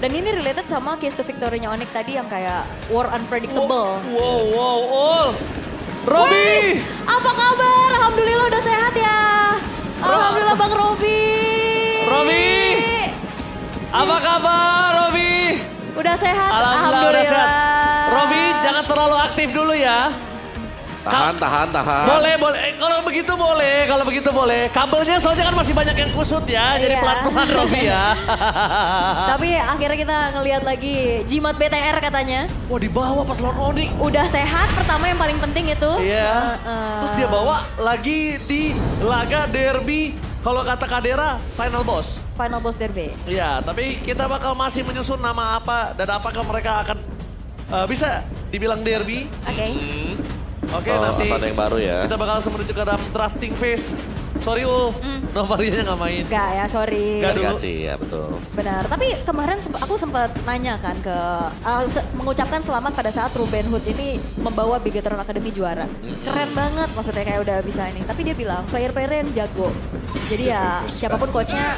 Dan ini related sama Keys to Victory-nya Onyx tadi yang kayak war unpredictable. Wow. Robi! Apa kabar? Alhamdulillah udah sehat ya. Alhamdulillah Bang Robi. Robi! Apa kabar Robi? Udah sehat? Alhamdulillah udah sehat. Robi jangan terlalu aktif dulu ya. Tahan. Boleh. Kalau begitu boleh. Kabelnya soalnya kan masih banyak yang kusut ya. Jadi Iya. pelan-pelan Robi ya. Tapi akhirnya kita ngelihat lagi Jimat BTR katanya. Wah dibawa pas lawan Onyx. Udah sehat, pertama yang paling penting itu. Iya. Terus dia bawa lagi di laga derby. Kalau kata Kadera, final boss. Final Boss Derby. Iya, tapi kita bakal masih menyusun nama apa dan apakah mereka akan bisa dibilang derby. Oke. Oke, Oh, nanti apa ada yang baru ya? kita bakal langsung menuju ke dalam drafting phase. Sorry Novarianya nggak main. Enggak ya, sorry. Nggak dulu. Dikasih ya betul. Benar, tapi kemarin aku sempat nanya kan ke, mengucapkan selamat pada saat Ruben Hood ini membawa Bigetron Academy juara. Keren banget, maksudnya kayak udah bisa ini. Tapi dia bilang player-player yang jago. Jadi ya siapapun coachnya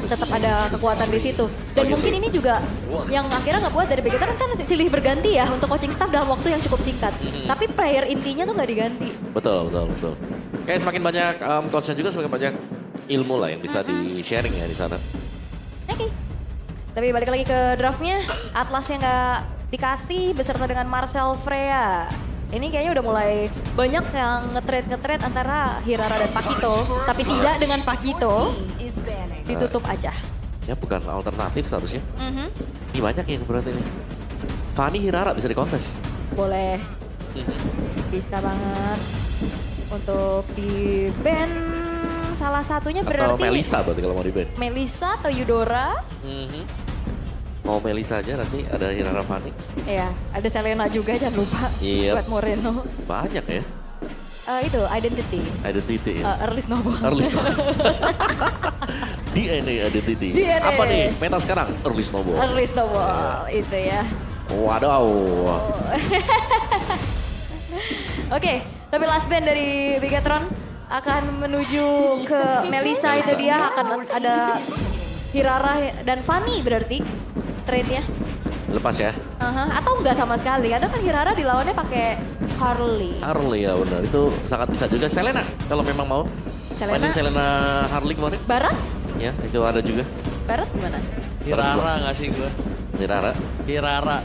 tetap ada kekuatan di situ. Dan mungkin ini juga yang akhirnya nggak buat dari Bigetron kan silih berganti ya untuk coaching staff dalam waktu yang cukup singkat. Tapi player intinya tuh nggak diganti. Betul. Kayak semakin banyak coachnya juga semakin banyak ilmu lah yang bisa di-sharing ya di sana. Oke. Tapi balik lagi ke draftnya, Atlasnya nggak dikasih beserta dengan Marcel Freya. Ini kayaknya udah mulai banyak yang nge-trade antara Hirara dan Pakito. Tapi tidak dengan Pakito, ditutup aja. Ya bukan alternatif seharusnya. Mhm. Ini banyak yang berarti ini. Fanny Hirara bisa dikontes. Boleh, bisa banget. Untuk di band salah satunya Atau berarti Melisa berarti kalau mau di band. Melisa atau Eudora. Mau Melisa aja nanti ada Hirara Fanny. Iya, ada Selena juga jangan lupa. Iya. Buat Moreno. Banyak ya. Itu Identity. Identity ya. Early Snowball. Early Snowball. DNA Identity. DNA. Apa nih? Meta sekarang? Early Snowball. Early Snowball, itu ya. Waduh. Oke, tapi last band dari Bigetron akan menuju ke Melisa, itu dia akan ada Hirara dan Fanny berarti trade-nya. Lepas ya. Atau enggak sama sekali, kadang kan Hirara dilawannya pakai Harley. Harley ya benar. Itu sangat bisa juga. Selena kalau memang mau. Selena? Mainin Selena Harley kemarin. Barats? Ya itu ada juga. Barats gimana? Hirara nggak sih gue? Hirara. Hirara.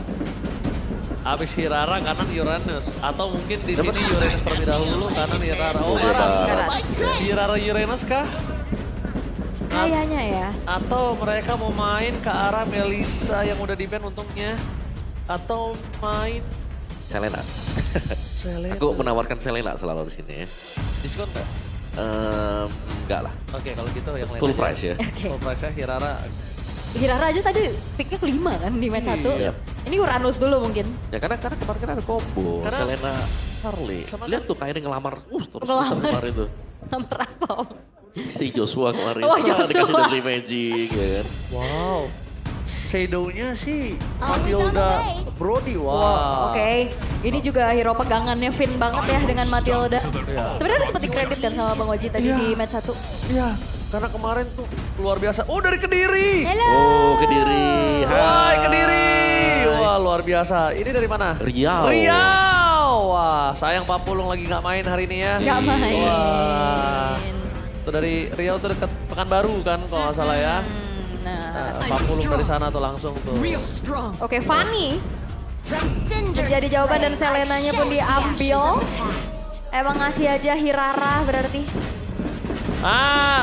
Abis Hirara kanan Uranus. Atau mungkin di sini Uranus terlebih dahulu kanan Hirara. Oh Barats. Hirara Uranus kah? Kayaknya ya. Atau mereka mau main ke arah Melisa yang udah di-ban untungnya. Atau main Selena. Selena. Aku menawarkan Selena selalu di sini ya. Diskon nggak? Enggak lah. Oke kalau gitu yang lain Full aja. price ya. Oke. Full price ya Hirara. Hirara aja tadi picknya kelima kan di match 1. Iya. Ini Uranus dulu mungkin. Ya karena kemarin kan ada combo. Karena- Selena Harley. Sama Lihat tuh Kyrie ngelamar. Terus Ngelamar. kemarin tuh. Nomor apa Om? Si Joshua kemarin. Oh, Dikasih Joshua. Deadly Magic ya kan. Wow. Shadow-nya sih Matilda Brody. Wow. Oke, ini juga hero pegangannya Finn banget ya dengan Matilda. Sebenarnya seperti kredit kan sama Bang Oji tadi Iya. di match 1. Iya. Karena kemarin tuh luar biasa. Oh dari Kediri. Halo. Oh Kediri. Hai Kediri. Wah luar biasa. Ini dari mana? Riau. Riau. Wah sayang Pak Pulung lagi nggak main hari ini ya. Gak main. Wah. Itu dari Riau tuh deket Pekanbaru kan kalau nggak salah ya. Nah, Pak Pulung dari sana tuh langsung tuh. oke Fanny menjadi jawaban dan Selenanya pun diambil. Emang ngasih aja Hirara berarti.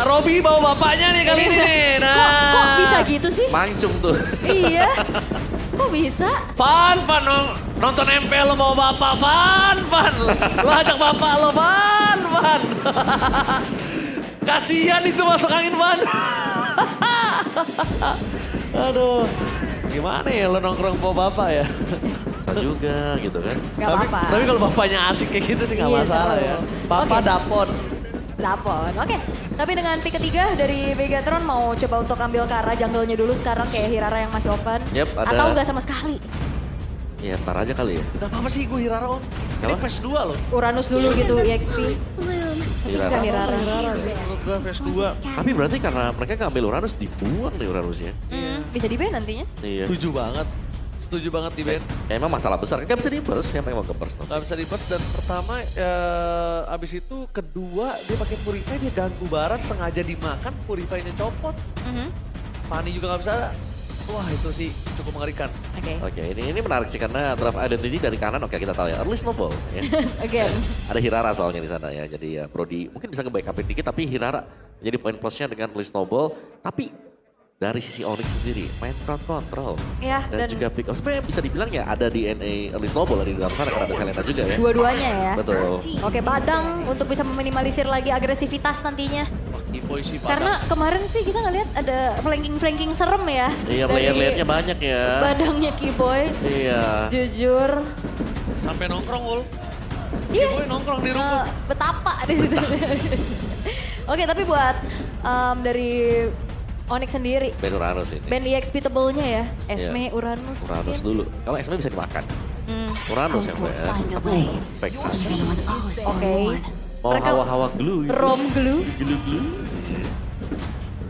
Robi bawa bapaknya nih kali ini nih. Nah. Kok bisa gitu sih? Mancung tuh. Iya. Kok bisa? Fan nonton MPL lo bawa bapak, Fan. Lo ajak bapak lo, Fan. Kasihan itu masuk angin, Fan. Aduh, gimana ya lo nongkrong bawa bapak ya? Bisa juga gitu kan. Gak apa-apa. Tapi kalau bapaknya asik kayak gitu sih nggak Iya, masalah seru. ya. Papa Oke. dapon. Lapon, oke. Tapi dengan pick ketiga dari Bigetron mau coba untuk ambil ke arah jungle-nya dulu sekarang kayak Hirara yang masih open. Yep, ada. Atau enggak sama sekali? Ya ntar aja kali ya. Gak apa-apa sih gue Hirara om. Ini Apa? phase 2 loh. Uranus dulu gitu EXP. Tapi Hirara. bukan Hirara. Menurut gue phase 2. Tapi berarti karena mereka ngambil Uranus, dibuang nih Uranusnya. Bisa di-ban nantinya. Iya. Setuju banget. Setuju banget di band. Ya, emang masalah besar, kan bisa di-burst, siapa yang mau ke-burst? Gak bisa di-burst dan pertama abis itu kedua dia pakai Purify dia ganggu Baras sengaja dimakan Purify-nya copot. Fanny juga gak bisa. Wah itu sih cukup mengerikan. Oke. Oke, ini menarik sih karena draft identity dari kanan, oke kita tahu ya, early snowball. Ya. Again. Ada Hirara soalnya di sana ya, jadi ya Brody mungkin bisa nge-backupin dikit, tapi Hirara menjadi point plus-nya dengan early snowball. Tapi dari sisi Onyx sendiri, main crowd control. Ya, dan juga pick up. Sebenarnya bisa dibilang ya ada DNA early snowball di dalam sana karena ada Selena juga ya. Dua-duanya ya. Betul. Oke, Badang untuk bisa meminimalisir lagi agresivitas nantinya. Wah Kiboy sih Karena padahal. kemarin sih kita ngeliat ada flanking-flanking serem ya. Iya, dari layer-layernya banyak ya. Badangnya Kiboy. Iya. Jujur. Sampai nongkrong Ul. Iya. Kiboy nongkrong di rumput. Betapa di situ. Oke, tapi buat dari Onyx sendiri, Band Uranus ini. band EXP-table-nya ya, Esme, Iya. Uranus. Uranus mungkin. dulu. Kalau Esme bisa dimakan. Uranus yang Will banyak. find a way. Back side. Anyone else or Oke. mourn. Mau Mereka- hawa-hawa glue gitu. Rom glue Glue.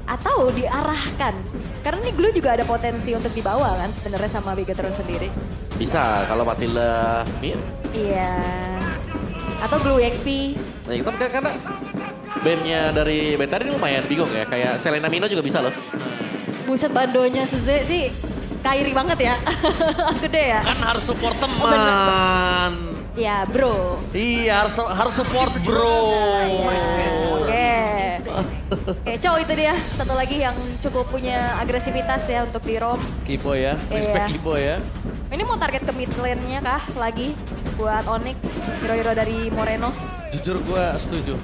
atau diarahkan. Karena ini glue juga ada potensi untuk dibawa kan sebenarnya sama Bigatron sendiri. Bisa kalau Matilda mid. Iya. Atau glue EXP. Nah, kita karena bandnya dari band tadi ini lumayan bingung ya. Kayak Selena Mino juga bisa loh. Buset bandonya Suze sih Kairi banget ya. Gede ya. Kan harus support Oh, bener. teman. Ya bro. Iya harus support bro. Oke. Oke, Cow itu dia. Satu lagi yang cukup punya agresivitas ya untuk di Rom. Kiboy ya, respect Iya. Kiboy ya. Ini mau target ke mid lane-nya kah lagi buat Onyx, hero-hero dari Moreno. Jujur gue setuju.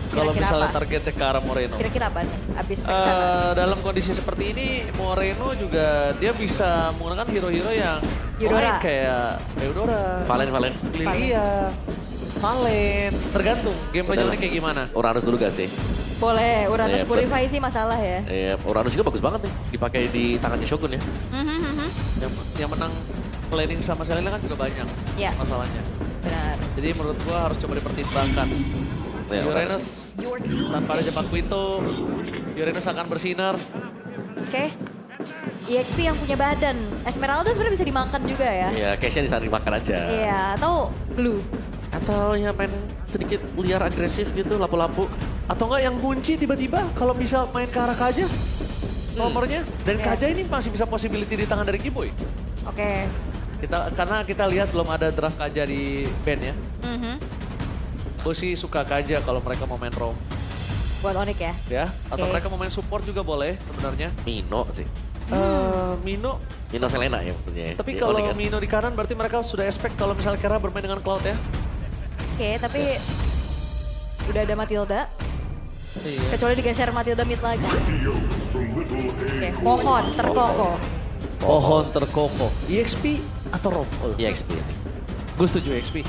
Kalau Kira-kira misalnya apa? targetnya ke arah Moreno. Kira-kira apa nih abis back sana? Dalam kondisi seperti ini Moreno juga dia bisa menggunakan hero-hero yang Eudora. lain kayak Eudora, Valen. Lilia, Valen. Tergantung game Udah lah. kayak gimana. Uranus dulu gak sih? Boleh, Uranus Iya, Purify sih masalah ya. Uranus juga bagus banget nih. Dipakai di tangannya Shogun ya. Yang menang planning sama Selena kan juga banyak Iya. masalahnya. Benar. Jadi menurut gua harus coba dipertimbangkan. Ya, Uranus tanpa ada Jepang Quito, Uranus akan bersinar. Oke. EXP yang punya badan. Esmeralda sebenarnya bisa dimakan juga ya. Iya, case-nya di sana dimakan aja. Iya, atau blue. Atau ya main sedikit liar agresif gitu, lapu-lapu. Atau enggak yang kunci tiba-tiba kalau bisa main ke arah Kaja nomornya. Dan Iya. Kaja ini masih bisa possibility di tangan dari Kiboy. Oke. Karena kita lihat belum ada draft Kaja di band ya. Gue sih suka Kaja kalau mereka mau main roam Buat Onyx ya. ya. Atau Oke. mereka mau main support juga boleh sebenarnya. Mino sih. Mino, Mino Selena ya maksudnya ya. tapi Di kalau Onyx kan. Mino di kanan berarti mereka sudah expect kalau misalnya Kera bermain dengan Cloud ya. Oke, tapi udah ada Matilda. Iya. Kecuali digeser Matilda mid lagi. Oke, pohon terkokoh. Pohon terkokoh. EXP atau ROM? Oh, EXP ini. gue setuju EXP.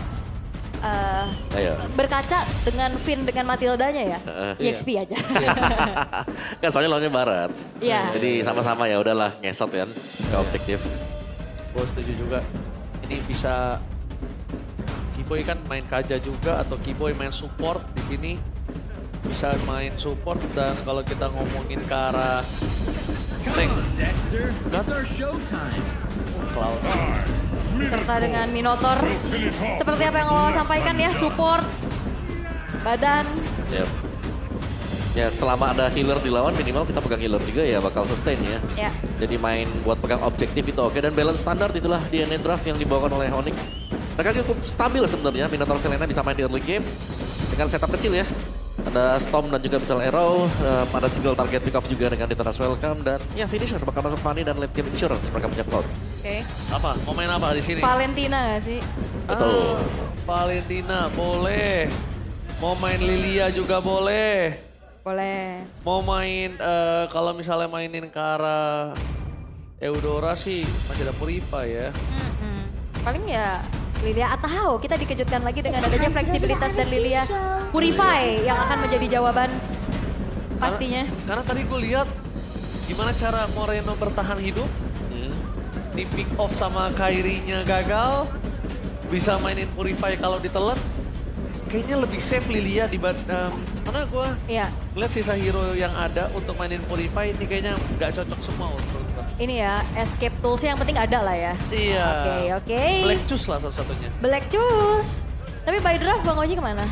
Ayo. Berkaca dengan Finn dengan Matildanya ya. Iya. EXP aja. Kan soalnya lawannya Barat. Iya. Jadi sama-sama ya udahlah ngesot kan ke objektif. Gue setuju juga. Ini bisa Kiboy kan main Kaja juga atau Kiboy main support di sini. Bisa main support dan kalau kita ngomongin ke arah tank Dexter, it's our showtime. Cloud. Serta dengan Minotaur. Seperti apa yang lo sampaikan ya, support. Badan. Ya. Ya selama ada healer di lawan minimal kita pegang healer juga ya bakal sustain ya. Ya. Jadi main buat pegang objektif itu oke dan balance standar itulah DNA draft yang dibawakan oleh Onyx. Mereka cukup stabil sebenarnya Minotaur Selena bisa main di early game dengan setup kecil ya. Ada Storm dan juga Missile Arrow, ada single target pick off juga dengan Detonas Welcome dan ya finisher bakal masuk Fanny dan late game insurance mereka punya Cloud. Oke. Apa? Mau main apa di sini? Valentina gak sih? Betul. Valentina boleh. Mau main Lilia juga boleh. Boleh. Mau main kalau misalnya mainin ke arah Eudora sih masih ada Purify ya. Paling ya Lilia atau kita dikejutkan lagi dengan adanya fleksibilitas dan Lilia Purify yang akan menjadi jawaban pastinya. Karena tadi gue lihat gimana cara Moreno bertahan hidup di pick off sama Kyrie-nya gagal, bisa mainin Purify kalau ditelan. Kayaknya lebih safe Lilia karena gue Iya. lihat sisa hero yang ada untuk mainin Purify ini kayaknya nggak cocok semua untuk gua. Ini ya, escape tools yang penting ada lah ya. Iya. Oke. Black Juice lah satu-satunya. Black Juice. Tapi by draft Bang Oji kemana?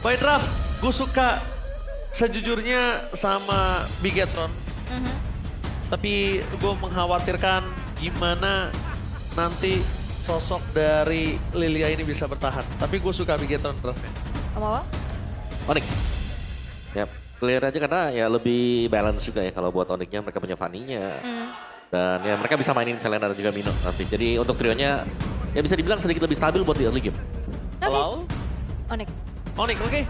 By draft, gue suka sejujurnya sama Bigetron. Mhm. Tapi gue mengkhawatirkan gimana nanti sosok dari Lilia ini bisa bertahan. Tapi gue suka Bigetron draftnya. Om apa? Onyx. Ya, clear aja karena ya lebih balance juga ya kalau buat Onyxnya mereka punya Fanny-nya. Dan ya mereka bisa mainin Selena dan juga Mino nanti. Jadi untuk trionya ya bisa dibilang sedikit lebih stabil buat di early game. Halo? Onyx. Onyx, oke.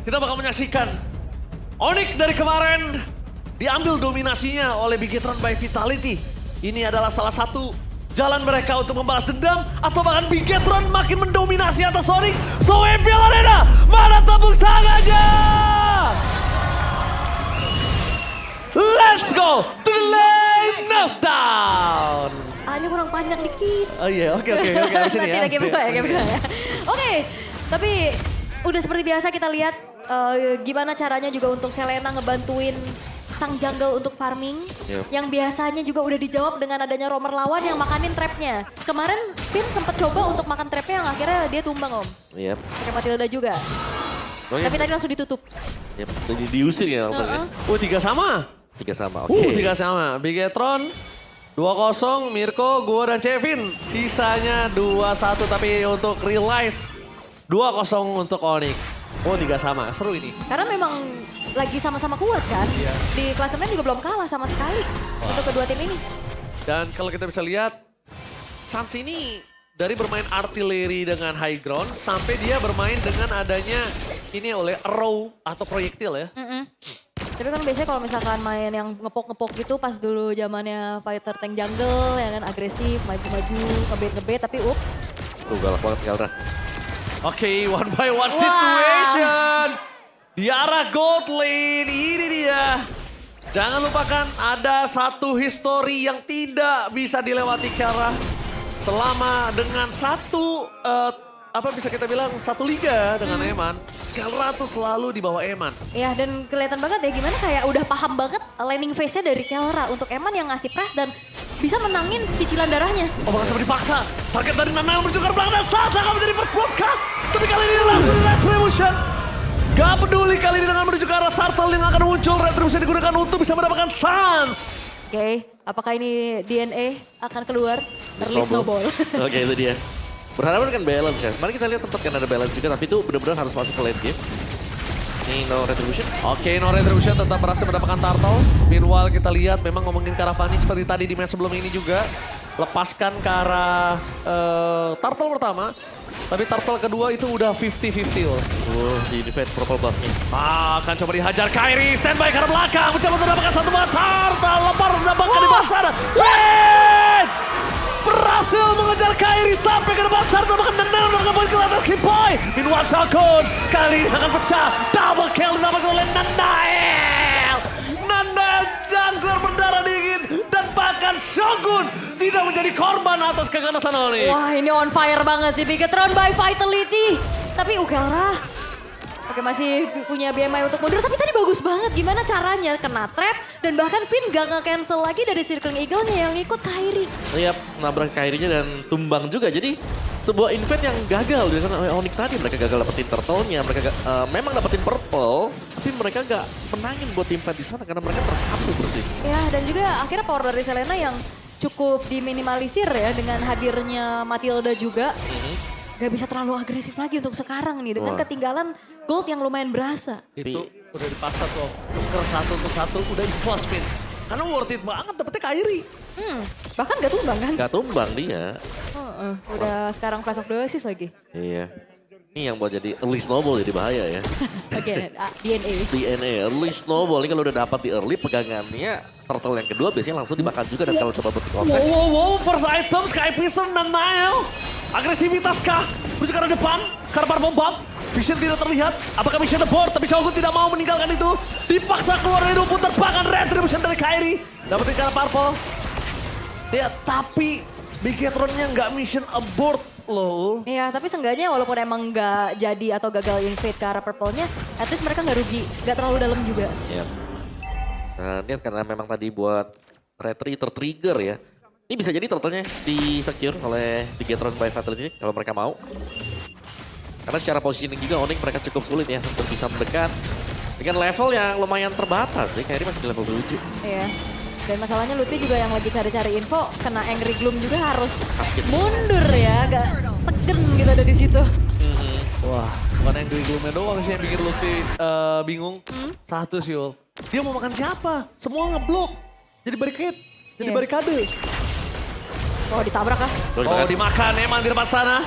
Kita bakal menyaksikan Onyx dari kemarin diambil dominasinya oleh Bigetron by Vitality. Ini adalah salah satu jalan mereka untuk membalas dendam atau bahkan Bigetron makin mendominasi atas Onyx. So MPL Arena, mana tepuk tangannya? Let's go to the lane of down. A-nya kurang panjang dikit. Oh iya, oke, habis ini ya. Nanti game dua ya. Oke, tapi udah seperti biasa kita lihat gimana caranya juga untuk Selena ngebantuin sang jungle untuk farming. Yep. Yang biasanya juga udah dijawab dengan adanya roamer lawan yang makanin trapnya. Kemarin Finn sempat coba untuk makan trapnya yang akhirnya dia tumbang Om. Iya. Pakai Matilda juga. Oh, iya. Tapi tadi langsung ditutup. Yep. Diusir ya langsung ya. Tiga sama. 3 sama, oke. Tiga sama. Bigetron 2-0, Mirko, gua dan Kevin. Sisanya 2-1 tapi untuk realize 2-0 untuk Onyx. 3 sama, seru ini. Karena memang lagi sama-sama kuat kan. Iya. Di klasemen juga belum kalah sama sekali untuk kedua tim ini. Dan kalau kita bisa lihat, Suns ini dari bermain artileri dengan high ground sampai dia bermain dengan adanya ini oleh arrow atau proyektil ya. Tapi kan biasanya kalau misalkan main yang ngepok-ngepok gitu pas dulu zamannya fighter tank jungle ya kan agresif, maju-maju, ngebet-ngebet tapi Galak banget Keldra. Oke, one by one situation. Di arah gold lane, ini dia. Jangan lupakan ada satu histori yang tidak bisa dilewati Keldra. Selama dengan satu, apa bisa kita bilang, satu liga dengan Eman. Keldra tuh selalu di bawah Eman. ya dan kelihatan banget ya gimana kayak udah paham banget laning phase-nya dari Keldra untuk Eman yang ngasih press dan bisa menangin cicilan darahnya. Oh bahkan sampai dipaksa. Target dari Nanael menuju ke belakang dan Sasa akan menjadi first blood kah? Tapi kali ini langsung Retribution. Gak peduli kali ini dengan menuju ke arah Turtle yang akan muncul. Retribution digunakan untuk bisa mendapatkan Suns. Oke, apakah ini DNA akan keluar? Early snowball. Oke, itu dia. Berharap kan balance ya. Mari kita lihat sempat kan ada balance juga, tapi itu benar-benar harus masuk ke late game. Ini no retribution. Oke, no retribution tetap berhasil mendapatkan Turtle. Meanwhile kita lihat memang ngomongin ke arah Fanny seperti tadi di match sebelum ini juga. Lepaskan ke arah Turtle pertama. Tapi Turtle kedua itu udah 50-50 loh. Di defend purple buff-nya. Akan coba dihajar Kyrie, standby ke arah belakang. Mencoba mendapatkan satu buat Turtle. Lepar mendapatkan di bawah sana. Finn! Berhasil mengejar Kyrie sampai ke depan sana. Bahkan Nanael mendapatkan poin ke atas Kipoy. Minwar Shogun kali ini akan pecah. Double kill didapatkan oleh Nanael. Nanael jungler berdarah dingin. Dan bahkan Shogun tidak menjadi korban atas keganasan Onyx. Wah ini on fire banget sih Bigetron by Vitality. Tapi Keldra oke masih punya BMI untuk mundur tapi tadi bagus banget gimana caranya kena trap dan bahkan Finn gak nge-cancel lagi dari Circling Eagle-nya yang ikut Kyrie. Iya, nabrak Kyrie-nya dan tumbang juga. Jadi sebuah event yang gagal dengan oleh Onyx tadi. Mereka gagal dapetin turtle-nya, mereka memang dapetin purple, tapi mereka gak menangin buat tim fight di sana karena mereka tersapu bersih. Ya dan juga akhirnya power dari Selena yang cukup diminimalisir ya dengan hadirnya Matilda juga. Gak bisa terlalu agresif lagi untuk sekarang nih dengan ketinggalan gold yang lumayan berasa. Itu udah dipaksa tuh, tuker satu untuk satu udah ikhlas Min. Karena worth it banget dapetnya Kyrie. Bahkan gak tumbang kan? Gak tumbang dia. Udah sekarang Clash of the Oasis lagi. Iya. Ini yang buat jadi early snowball jadi bahaya ya. Oke, DNA. DNA, early snowball. Ini kalau udah dapat di early pegangannya, turtle yang kedua biasanya langsung dibakar juga. Dan kalau coba buat kontes. Wow, first item Sky Prison dan Nile. Agresivitas kah? Menuju ke arah depan, ke arah purple buff. Vision tidak terlihat, apakah mission aboard? Tapi Shogun tidak mau meninggalkan itu. Dipaksa keluar dari rumput terbakar Retribution dari Kyrie. Dapetin ke arah purple. Ya, tapi Bigetron-nya nggak mission abort loh. Iya, tapi seenggaknya walaupun emang nggak jadi atau gagal invade ke arah purple-nya, at least mereka nggak rugi, nggak terlalu dalam juga. Iya. Nah, ini karena memang tadi buat retry tertrigger ya. Ini bisa jadi turtle-nya di secure oleh Bigetron by Fatality kalau mereka mau. Karena secara positioning juga Onyx mereka cukup sulit ya untuk bisa mendekat. Dengan level yang lumayan terbatas sih, kayaknya masih di level 7. Iya. Dan masalahnya Lutfi juga yang lagi cari-cari info, kena Angry Gloom juga harus mundur ya, agak segen gitu ada di situ. Wah, bukan Angry Gloom-nya doang sih yang bikin Lutfi bingung. Satu sih, Yul. Dia mau makan siapa? Semua ngeblok. Jadi barricade, jadi Iya. barikade. Oh ditabrak kah? Oh, dimakan Eman di depan sana.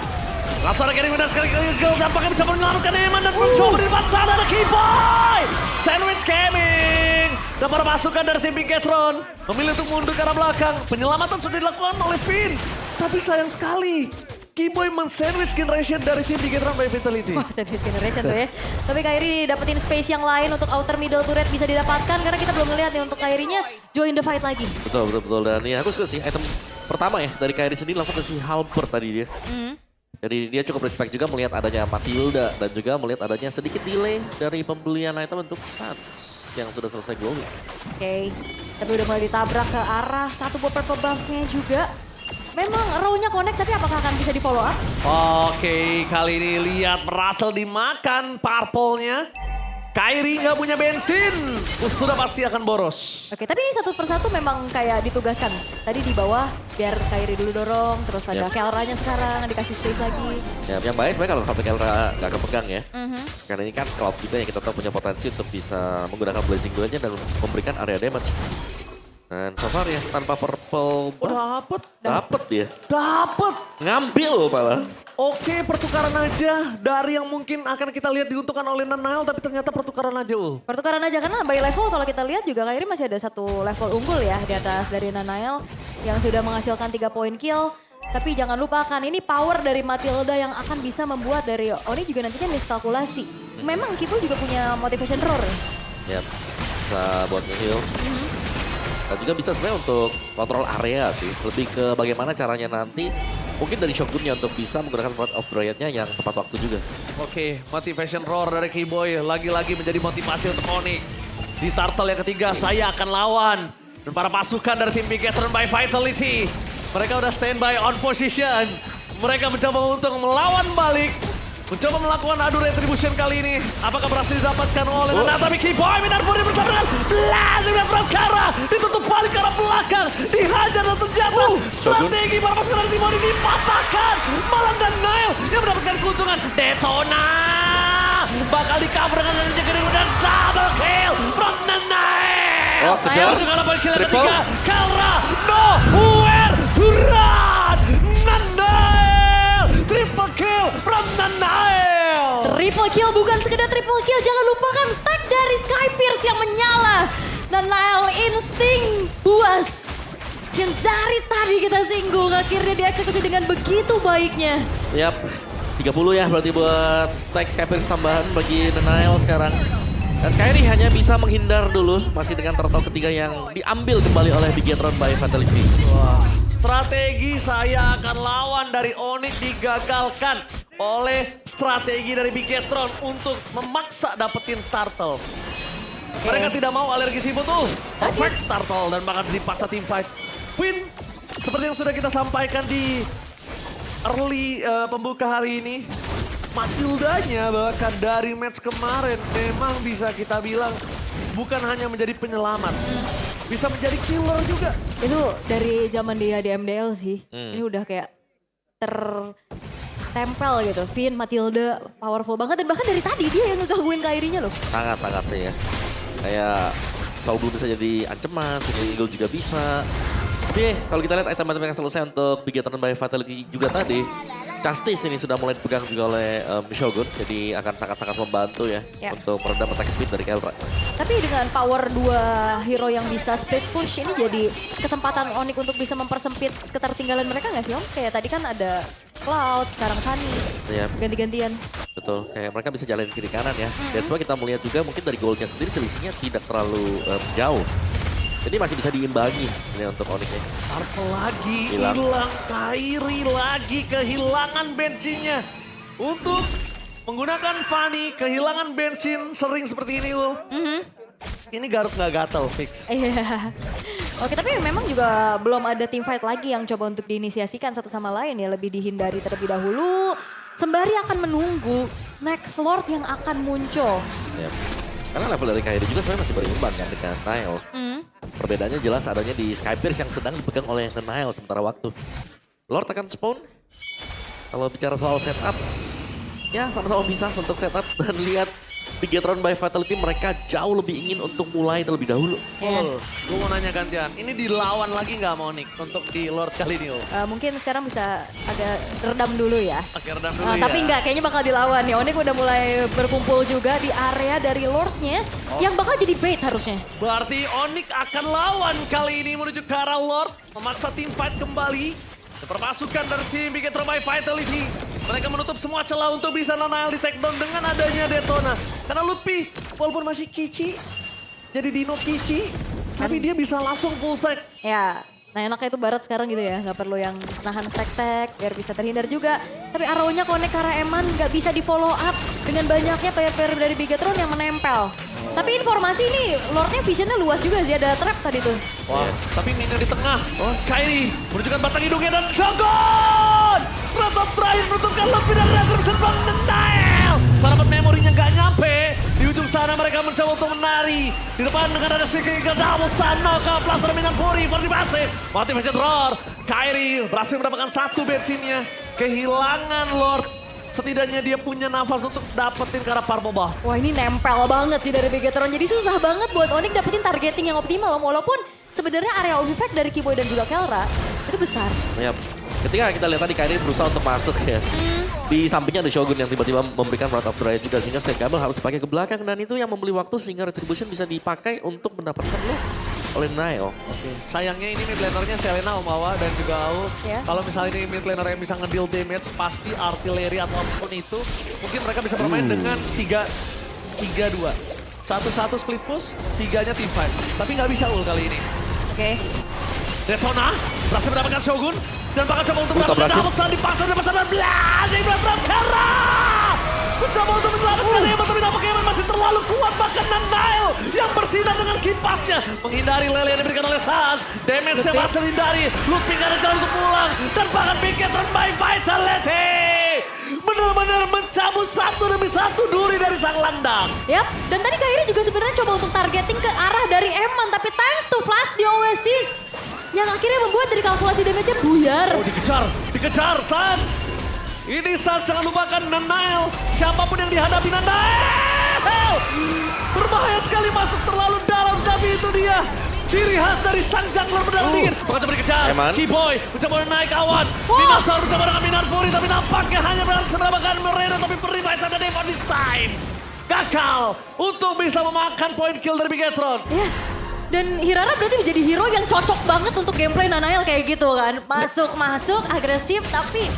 Langsung ada kirim sekali Girl tampaknya mencoba menyelamatkan Eman dan mencoba di depan sana ada Keyboy. Sandwich coming. Dan para pasukan dari tim Bigetron memilih untuk mundur ke arah belakang. Penyelamatan sudah dilakukan oleh Finn. Tapi sayang sekali. Keyboy men-sandwich generation dari tim Bigetron by Vitality. Wah, Sandwich Generation tuh ya. Tapi Kairi dapetin space yang lain untuk outer middle turret bisa didapatkan karena kita belum ngeliat nih untuk Kairinya join the fight lagi. Betul. Dan ya aku suka sih item pertama ya dari Kairi sendiri langsung ke si Halberd tadi dia. Jadi dia cukup respect juga melihat adanya Matilda dan juga melihat adanya sedikit delay dari pembelian item untuk Sans yang sudah selesai glowing. Oke, tapi udah mulai ditabrak ke arah satu buat purple buff-nya juga. Memang row-nya connect tapi apakah akan bisa di follow up? Oke, kali ini lihat Russell dimakan purple-nya. Kairi nggak punya bensin, sudah pasti akan boros. Oke, tapi ini satu persatu memang kayak ditugaskan. Tadi di bawah biar Kairi dulu dorong, terus ada Kelra-nya sekarang dikasih space lagi. Ya, yang baik sebenarnya kalau sampai Kelra nggak kepegang ya. Karena ini kan Cloud juga yang kita tahu punya potensi untuk bisa menggunakan Blazing Duel-nya dan memberikan area damage. Dan so far ya tanpa purple dapet dia. Dapat. Ngambil malah. Oke, pertukaran aja dari yang mungkin akan kita lihat diuntungkan oleh Nanail, tapi ternyata pertukaran aja, Ul. Pertukaran aja karena by level kalau kita lihat juga Kairi masih ada satu level unggul ya di atas dari Nanail yang sudah menghasilkan 3 poin kill. Tapi jangan lupakan ini power dari Matilda yang akan bisa membuat dari Oni juga nantinya miskalkulasi. Memang Kipo juga punya motivation roar ya? Ya, bisa buat nge-heal. Dan juga bisa sebenarnya untuk kontrol area sih. Lebih ke bagaimana caranya nanti mungkin dari Shogunnya untuk bisa menggunakan Wrath of Dryad-nya yang tepat waktu juga. Oke, motivation roar dari Keyboy lagi-lagi menjadi motivasi untuk Onyx. Di turtle yang ketiga, saya akan lawan. Dan para pasukan dari tim Bigetron by Vitality. Mereka udah standby on position. Mereka mencoba untuk melawan balik. Mencoba melakukan adu retribution kali ini. Apakah berhasil didapatkan oleh Nana? Tapi Keyboy Minar Fury bersama dengan Blazing dan Prokara. Ditutup balik ke arah belakang. Dihajar dan terjatuh. Strategi para pasukan dari Timor ini dipatahkan. Malang dan Nail yang mendapatkan keuntungan. Detona. Bakal di-cover dengan Jaggering dan double kill from Nail. Oh, kejar. Juga dapat kill yang ketiga. Kelra nowhere to run. Nanail. Triple kill from Nanail. Triple kill bukan sekedar triple kill, jangan lupakan stack dari Skypierce yang menyala. Dan Nile insting buas yang dari tadi kita singgung akhirnya dieksekusi dengan begitu baiknya. Yap, 30 ya berarti buat stack Skypierce tambahan bagi Nanail sekarang. Dan Kairi hanya bisa menghindar dulu, masih dengan turtle ketiga yang diambil kembali oleh Bigetron by Fatality. Wah, strategi saya akan lawan dari Onyx digagalkan oleh strategi dari Bigetron untuk memaksa dapetin turtle. Mereka tidak mau alergi siput tuh. Perfect turtle dan bahkan dipaksa team fight. Win, seperti yang sudah kita sampaikan di early pembuka hari ini. Matildanya bahkan dari match kemarin memang bisa kita bilang bukan hanya menjadi penyelamat. Bisa menjadi killer juga. Itu dari zaman dia di MDL sih. Ini udah kayak tertempel gitu. Finn, Matilda, powerful banget. Dan bahkan dari tadi dia yang ngegangguin Kairinya loh. Sangat-sangat sih ya. Kayak Saudu bisa jadi ancaman, Single Eagle juga bisa. Tapi kalau kita lihat item-item yang selesai untuk Bigetron by Fatality juga tadi. Justice ini sudah mulai dipegang juga oleh Shogun, jadi akan sangat-sangat membantu ya untuk meredam attack speed dari Kelra. Tapi dengan power 2 hero yang bisa split push ini jadi kesempatan Onyx untuk bisa mempersempit ketertinggalan mereka nggak sih Om? Kayak tadi kan ada Cloud, sekarang Sunny, ganti-gantian. Betul, kayak mereka bisa jalan kiri kanan ya. That's why kita melihat juga mungkin dari goalnya sendiri selisihnya tidak terlalu jauh. Jadi masih bisa diimbangi sebenarnya untuk Onyx-nya. Purple lagi, Hilang. hilang. Kairi lagi kehilangan bensinnya. Untuk menggunakan Fanny, kehilangan bensin sering seperti ini loh. Ini Garuk nggak gatel, fix. Iya. Oke, tapi memang juga belum ada team fight lagi yang coba untuk diinisiasikan satu sama lain ya. Lebih dihindari terlebih dahulu. Sembari akan menunggu next Lord yang akan muncul. Ya. Karena level dari Kairi juga sebenarnya masih berimbang kan dengan Nile. Perbedaannya jelas adanya di Skypierce yang sedang dipegang oleh Nile sementara waktu. Lord akan spawn. Kalau bicara soal setup, ya sama-sama bisa untuk setup dan lihat Bigetron by Vitality mereka jauh lebih ingin untuk mulai terlebih dahulu. Gue mau nanya gantian, ini dilawan lagi nggak mau Onyx untuk di Lord kali ini? Mungkin sekarang bisa agak redam dulu ya. Oke, redam dulu ya. Tapi enggak, kayaknya bakal dilawan nih. Onyx udah mulai berkumpul juga di area dari Lordnya yang bakal jadi bait harusnya. Berarti Onyx akan lawan kali ini menuju ke arah Lord, memaksa tim fight kembali. Perpasukan dari tim Bigetron by Vitality. Mereka menutup semua celah untuk bisa Nanael di take down dengan adanya Detona. Karena Lutfi, walaupun masih kici, jadi Dino kici, tapi dia bisa langsung full stack. Ya, nah enaknya itu Barat sekarang gitu ya. Nggak perlu yang nahan stack-stack biar bisa terhindar juga. Tapi arrownya connect ke arah Eman nggak bisa di follow up dengan banyaknya player-player dari Bigetron yang menempel. Tapi informasi ini Lordnya visionnya luas juga sih, ada trap tadi tuh. Wah, tapi minion di tengah. Kairi menunjukkan batang hidungnya dan Shogun! Retop terakhir menutupkan lebih dari Redemption Bang Nanael. Sarapan memorinya nggak nyampe. Di ujung sana mereka mencoba untuk menari. Di depan dengan ada Seeking Eagle double sana ke plus terminal Fury. For dibase. Motivation Roar. Kairi berhasil mendapatkan satu bensinnya. Kehilangan Lord. Setidaknya dia punya nafas untuk dapetin ke arah Purple Buff. Wah, ini nempel banget sih dari Bigetron. Jadi susah banget buat Onyx dapetin targeting yang optimal. Walaupun sebenarnya area impact dari Kiboy dan juga Kelra itu besar. Ya, ketika kita lihat tadi Kairi berusaha untuk masuk ya. Di sampingnya ada Shogun yang tiba-tiba memberikan Wrath of Dryad juga. Sehingga Snake Gamble harus dipakai ke belakang. Dan itu yang membeli waktu sehingga Retribution bisa dipakai untuk mendapatkan loot oleh Nile. Sayangnya ini mid lanernya Selena, Omawa, dan juga AU. Ya. Kalau misalnya ini mid laner yang bisa ngedeal damage, pasti artileri atau apapun itu, mungkin mereka bisa bermain dengan 3-2. 1-1 split push, 3-nya team fight. Tapi nggak bisa ul kali ini. Oke. Detona berhasil mendapatkan Shogun, dan bakal coba untuk Ulta mendapatkan berakhir. double stun dipaksa oleh pasar dan Blazing Blast Terra! Mencoba untuk menyelamatkan Eman, tapi nampaknya Eman masih terlalu kuat. Bahkan Nanael yang bersinar dengan kipasnya. Menghindari Lele yang diberikan oleh Sans. Damage-nya berhasil hindari. Lutfi gak ada jalan untuk pulang. Dan bahkan Bigetron by Vitality. Benar-benar mencabut satu demi satu duri dari sang landang. Yap, dan tadi Kairi juga sebenarnya coba untuk targeting ke arah dari Eman. Tapi thanks to Flash di Oasis. Yang akhirnya membuat dari kalkulasi damage-nya buyar. Oh, dikejar Sans. Ini Sans, jangan lupakan Nanael. Siapapun yang dihadapi Nanael. Berbahaya sekali, masuk terlalu dalam, tapi itu dia. Ciri khas dari sang jungler berdarah dingin. Bukan coba dikejar. Eman. Kiboy mencoba naik awan. Minotaur mencoba dengan Minar Fury, tapi nampaknya hanya berhasil mendapatkan Merena. Tapi Purified ada Devon this time. Gagal untuk bisa memakan point kill dari Bigetron. Yes. Dan Hirara berarti menjadi hero yang cocok banget untuk gameplay Nanael kayak gitu kan. Masuk, agresif, tapi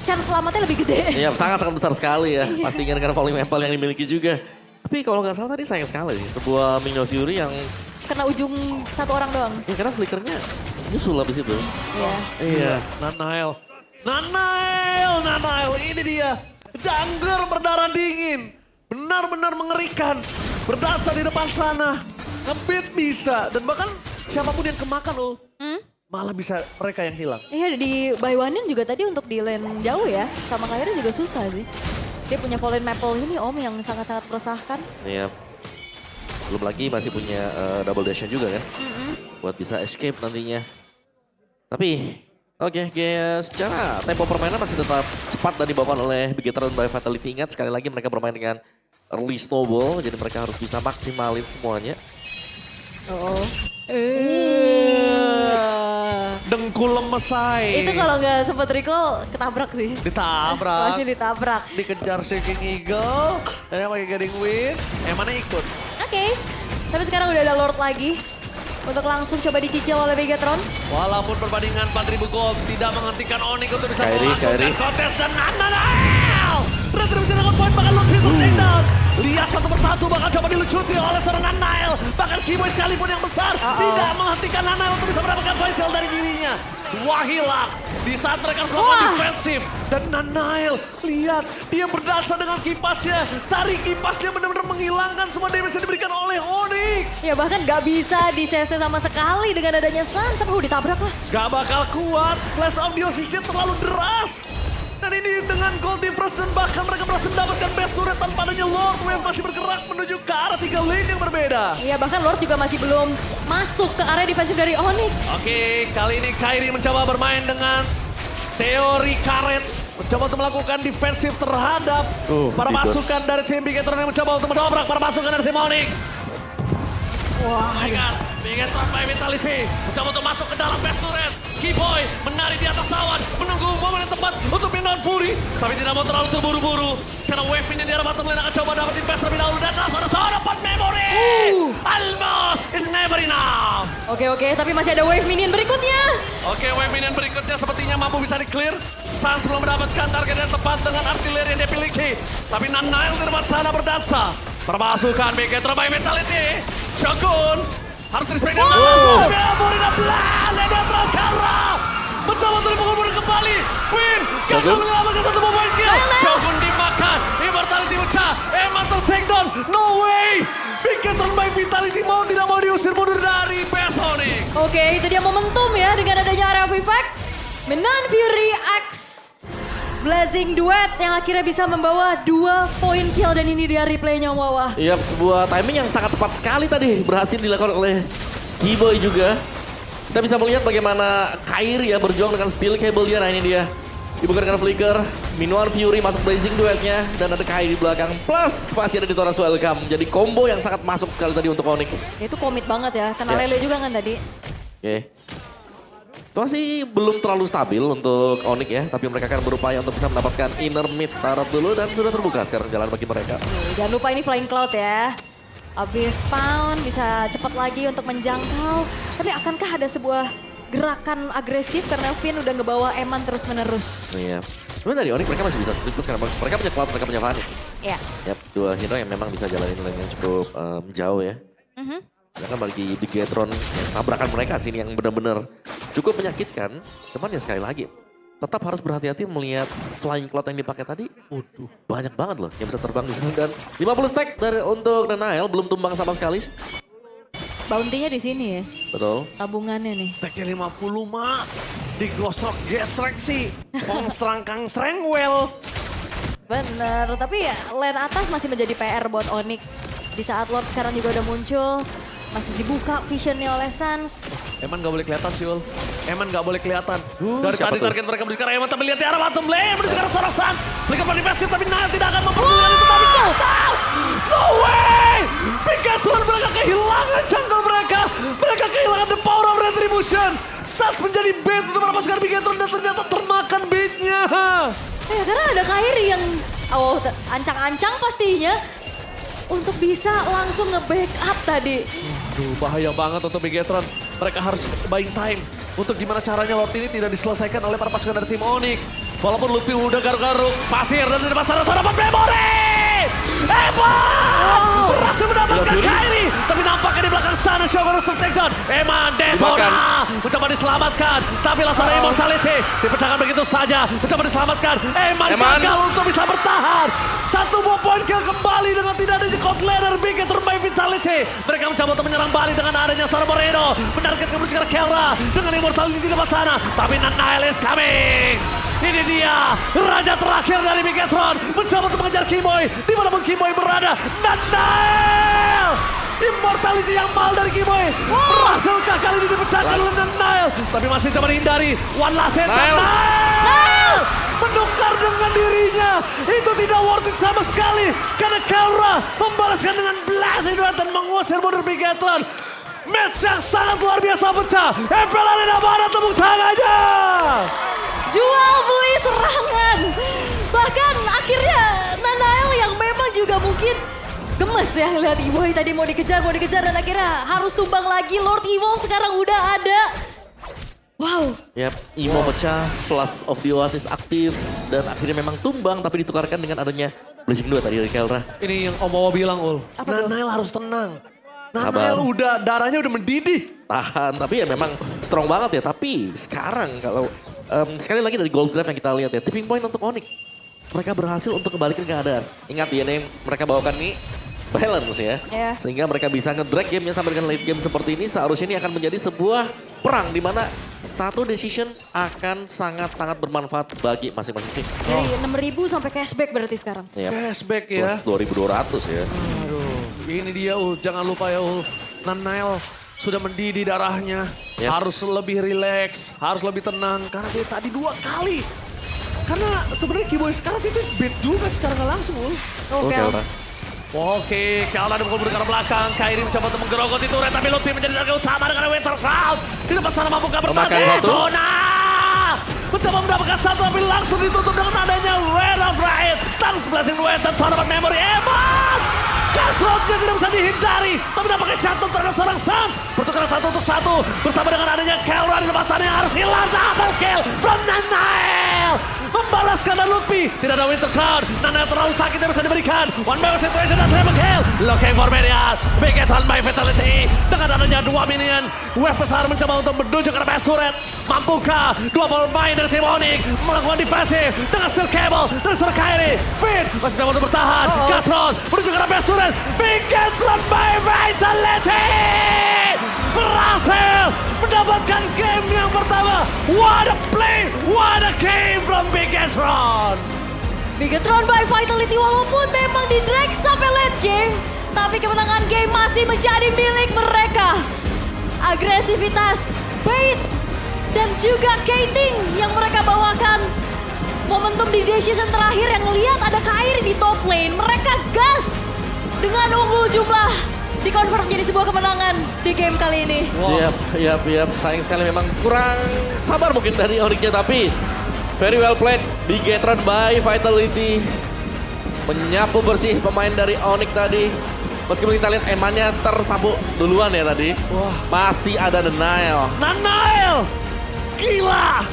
chance selamatnya lebih gede. Iya, sangat-sangat besar sekali ya. Pastinya dengan volume apple yang dimiliki juga. Tapi kalau nggak salah tadi sayang sekali sih. Sebuah Minion Fury yang... Kena ujung satu orang doang. Ya karena flickernya nyusul habis itu. Iya. Iya. Nanael, ini dia. Jungler berdarah dingin. Benar-benar mengerikan. Berdasar di depan sana. Ngebit bisa. Dan bahkan siapapun yang kemakan loh. Malah bisa mereka yang hilang. Iya, di Baywanin juga tadi untuk di lane jauh ya. Sama Kairi juga susah sih. Dia punya Fallen Maple ini Om yang sangat-sangat meresahkan. Iya. Belum lagi masih punya double dash juga kan. Buat bisa escape nantinya. Tapi oke, secara tempo permainan masih tetap cepat dan dibawakan oleh Bigetron by Vitality. Ingat sekali lagi mereka bermain dengan early snowball. Jadi mereka harus bisa maksimalin semuanya. Dengkul lemesai. Itu kalau nggak sempet recall ketabrak sih. Ditabrak. Masih ditabrak. Dikejar Seeking Eagle. Dan yang pakai Getting Win. Emannya ikut. Oke. Tapi sekarang udah ada Lord lagi. Untuk langsung coba dicicil oleh Bigetron. Walaupun perbandingan 4.000 gold tidak menghentikan Onyx untuk bisa Kairi. memasukkan Kotes dan Nanael. Retribution dengan poin bahkan Lord Hit takedown. Lihat satu persatu bakal coba dilucuti oleh seorang Nanail. Bahkan Keyboy sekalipun yang besar tidak menghentikan Nanail untuk bisa mendapatkan point kill dari dirinya. Dua hilang di saat mereka melakukan defensif. Dan Nanail, lihat dia berdansa dengan kipasnya. Tarik kipasnya benar-benar menghilangkan semua damage yang diberikan oleh Onyx. Ya bahkan gak bisa di-CC sama sekali dengan adanya Sun. Tapi ditabrak lah. Gak bakal kuat, Flash of Diosisnya terlalu deras. Dan ini dengan gold difference dan bahkan mereka berhasil mendapatkan best turret tanpa adanya Lord Wave masih bergerak menuju ke arah 3 lane yang berbeda. Iya bahkan Lord juga masih belum masuk ke area defensif dari Onyx. Oke, kali ini Kairi mencoba bermain dengan teori karet. Mencoba untuk melakukan defensif terhadap para pasukan dari tim Bigetron yang mencoba untuk mendobrak para pasukan dari tim Onyx. Wah, Oh my god, Bigetron by Vitality mencoba untuk masuk ke dalam best turret. Keyboy menari di atas awan, menunggu momen yang tepat untuk pindahan Fury. Tapi tidak mau terlalu terburu-buru. Karena wave ini di arah bottom lane akan coba dapetin best terlebih dahulu. Dan langsung ada dapat memory. Almost is never enough. Oke, tapi masih ada wave minion berikutnya. Oke, wave minion berikutnya sepertinya mampu bisa di-clear. Sans belum mendapatkan target yang tepat dengan artileri yang dia miliki. Tapi Nanail di depan sana berdansa. Permasukan Bigetron by Vitality. Shogun harus respect dan memory dan blast. Netral Kara mencoba untuk dipukul kembali. Queen gagal menyelamatkan satu point kill. Shogun dimakan. Immortality pecah. Mantle takedown. No way. Bigetron by Vitality mau tidak mau diusir mundur dari PS Onyx. Oke, itu dia momentum ya dengan adanya area of effect. Menan Fury X Blazing Duet yang akhirnya bisa membawa 2 point kill dan ini dia replaynya Wawa. Iya, sebuah timing yang sangat tepat sekali tadi berhasil dilakukan oleh Keyboy juga. Kita bisa melihat bagaimana Kairi ya berjuang dengan steel cable dia. Nah ini dia. Dibuka dengan flicker. Minuan Fury masuk Blazing Duetnya. Dan ada Kairi di belakang. Plus masih ada di Torres Welcome. Jadi combo yang sangat masuk sekali tadi untuk Onyx. Itu komit banget ya. Kena Ya. lele juga kan tadi. Oke. Itu masih belum terlalu stabil untuk Onyx ya. Tapi mereka akan berupaya untuk bisa mendapatkan inner mid tarot dulu. Dan sudah terbuka sekarang jalan bagi mereka. Jangan lupa ini Flying Cloud ya. Abis spawn bisa cepat lagi untuk menjangkau. Tapi akankah ada sebuah gerakan agresif karena Finn udah ngebawa Eman terus menerus. Iya. Sebenarnya dari Onyx mereka masih bisa split push karena mereka punya Cloud, mereka punya Fanny. Iya. Yap, dua hero yang memang bisa jalanin lane yang cukup jauh ya. Sedangkan bagi Bigetron yang tabrakan mereka sini yang benar-benar cukup menyakitkan. Cuman ya sekali lagi tetap harus berhati-hati melihat Flying Cloud yang dipakai tadi. Waduh, banyak banget loh yang bisa terbang di sana. Dan 50 stack untuk Nanail belum tumbang sama sekali. Bounty-nya di sini ya. Betul. Tabungannya nih. Teknya 50 mak. Digosok gesrek sih. Pong serangkang serengwel. Bener, tapi ya lane atas masih menjadi PR buat Onyx. Di saat Lord sekarang juga udah muncul. Masih dibuka visionnya oleh Sans. Eman gak boleh kelihatan sih, Ul. Eman gak boleh kelihatan. Dari siapa tadi tuh? target mereka menuju ke arah Eman, tapi lihat di arah bottom lane. Menuju ke arah seorang Sans. Mereka berdefensif, tapi Nile tidak akan memperdulikan itu. Tapi jatuh! No way! Bigetron mereka kehilangan jungle mereka. Mereka kehilangan the power of retribution. Sans menjadi bait untuk para pasukan Bigetron dan ternyata termakan baitnya. Ya karena ada Kairi yang ancang-ancang pastinya. Untuk bisa langsung nge-backup tadi. Duh, bahaya banget untuk Bigetron. Mereka harus buying time. Untuk gimana caranya Lord ini tidak diselesaikan oleh para pasukan dari tim Onyx. Walaupun Luffy udah garuk-garuk. Pasir dan di depan sana dapat memory. Eman! Berhasil mendapatkan Kairi. Tapi nampaknya di belakang sana Shogun harus take-down. Eman, Detona. Mencoba diselamatkan. Tapi langsung Immortality. Dipecahkan begitu saja. Mencoba diselamatkan. Eman gagal untuk bisa bertahan. Satu buah point kill kembali dengan tidak ada di court laner. Bigetron by Vitality. Mereka mencoba untuk menyerang balik dengan adanya seorang Moreno. Menargetkan menuju ke Kelra. Dengan Immortality di depan sana. Tapi Nanail is coming. Ini dia, raja terakhir dari Bigetron. Mencoba untuk mengejar Keyboy. Dimanapun Keyboy berada. Nanail! Immortality yang mahal dari Keyboy. Berhasilkah kali ini dipecahkan oleh Nanail? Tapi masih coba dihindari. One last hit, Nanail! Menukar dengan dirinya. Itu tidak worth it sama sekali. Karena Kelra membalaskan dengan Blazing Duet dan mengusir mundur Bigetron. Match yang sangat luar biasa pecah. FPL Arena mana tepuk tangannya? Jual beli serangan. Bahkan akhirnya Nanail yang memang juga mungkin gemes ya lihat Evoy tadi mau dikejar dan akhirnya harus tumbang lagi. Lord Evo sekarang udah ada. Wow. Yap, Imo pecah, Plus of the Oasis aktif, dan akhirnya memang tumbang tapi ditukarkan dengan adanya Blazing 2 tadi dari Kelra. Ini yang Om Wawa bilang, Ul. Apa tuh? Nanael harus tenang. Sabar. Nanael udah, darahnya udah mendidih. Tahan, tapi ya memang strong banget ya. Tapi sekarang kalau sekali lagi dari Gold Grab yang kita lihat ya, tipping point untuk Onyx. Mereka berhasil untuk kembalikan keadaan. Ingat ya, yang mereka bawakan nih balance ya. Iya. Sehingga mereka bisa nge-drag gamenya sampai dengan late game seperti ini. Seharusnya ini akan menjadi sebuah perang di mana satu decision akan sangat-sangat bermanfaat bagi masing-masing tim. Dari 6.000 sampai cashback berarti sekarang. Yap. Cashback ya. Plus 2.200 ya. Aduh, ini dia Ul. Jangan lupa ya Ul. Nanael sudah mendidih darahnya. Yep. Harus lebih rileks, harus lebih tenang. Karena dia tadi 2 kali. Karena sebenarnya Keyboy sekarang itu bait juga secara nggak langsung Ul. Oke. Kelra. Oke, Kelra dipukul ke arah belakang. Kairi mencoba untuk menggerogoti turret, tapi Lutfi menjadi target utama dengan Winter's Round. Di depan sana mampukah bertahan? Memakan satu. Mencoba mendapatkan satu, tapi langsung ditutup dengan adanya Red of Right. Thanks Blessing Duet dan Tournament Memory. Emang! Cutthroat-nya tidak bisa dihindari, tapi dampaknya shuttle terhadap seorang Suns. Pertukaran 1 untuk 1 bersama dengan adanya Kelra di depan sana yang harus hilang. Double kill from Nanael. Membalaskan dan Lutfi. Tidak ada Winter Cloud. Nanael terlalu sakit yang bisa diberikan. One by one situation dan triple kill. Looking for Minion. Bigeton by Vitality. Dengan adanya 2 minion. Wave besar mencoba untuk menuju ke base turret. Mampukah 2 pemain dari tim Onyx melakukan defensif dengan steel cable dari seorang Kairi. Fit masih dapat untuk bertahan. Cutthroat menuju ke base turret. Bigeton by Vitality. Berhasil mendapatkan game yang pertama. What a play, what a game from Bigetron. Bigetron by Vitality walaupun memang di drag sampai late game. Tapi kemenangan game masih menjadi milik mereka. Agresivitas, bait, dan juga Kating yang mereka bawakan. Momentum di decision terakhir yang lihat ada Kairi di top lane. Mereka gas dengan unggul jumlah. Dikonvert menjadi sebuah kemenangan di game kali ini. Yap. Sayang sekali memang kurang sabar mungkin dari Onyx-nya, tapi very well played. Bigetron by Vitality. Menyapu bersih pemain dari Onyx tadi. Meskipun kita lihat emannya tersapu duluan ya tadi. Wah. Masih ada Nanael. Nanael, gila.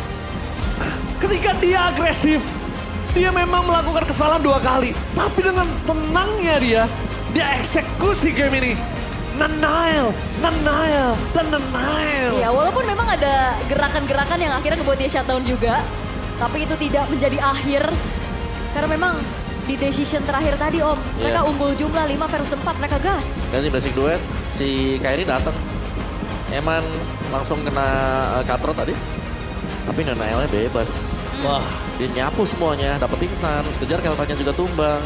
Ketika dia agresif, dia memang melakukan kesalahan 2 kali. Tapi dengan tenangnya dia eksekusi game ini. Nanael, dan Nanael. Iya, walaupun memang ada gerakan-gerakan yang akhirnya ngebuat dia shutdown juga. Tapi itu tidak menjadi akhir. Karena memang di decision terakhir tadi Om, mereka Iya. unggul jumlah 5 versus 4, mereka gas. Dan di Blazing Duet, si Kairi datang. Eman langsung kena cutthroat tadi. Tapi Nanaelnya bebas. Wah, Dia nyapu semuanya, dapat pingsan, sekejar Kelranya juga tumbang.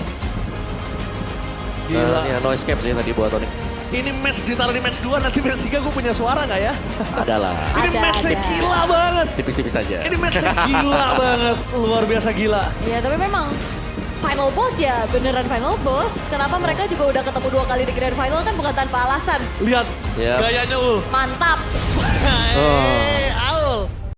gila. Ya, no escape sih tadi buat Onyx. Ini match ditaruh di match 2, nanti match 3 gue punya suara nggak ya? Adalah. Ini Ada, matchnya ada. gila banget. Tipis-tipis aja. Ini matchnya gila banget, luar biasa gila. Iya, tapi memang final boss ya beneran final boss. Kenapa mereka juga udah ketemu 2 kali di grand final kan bukan tanpa alasan. Lihat Yap. gayanya Ul. Mantap. Oh.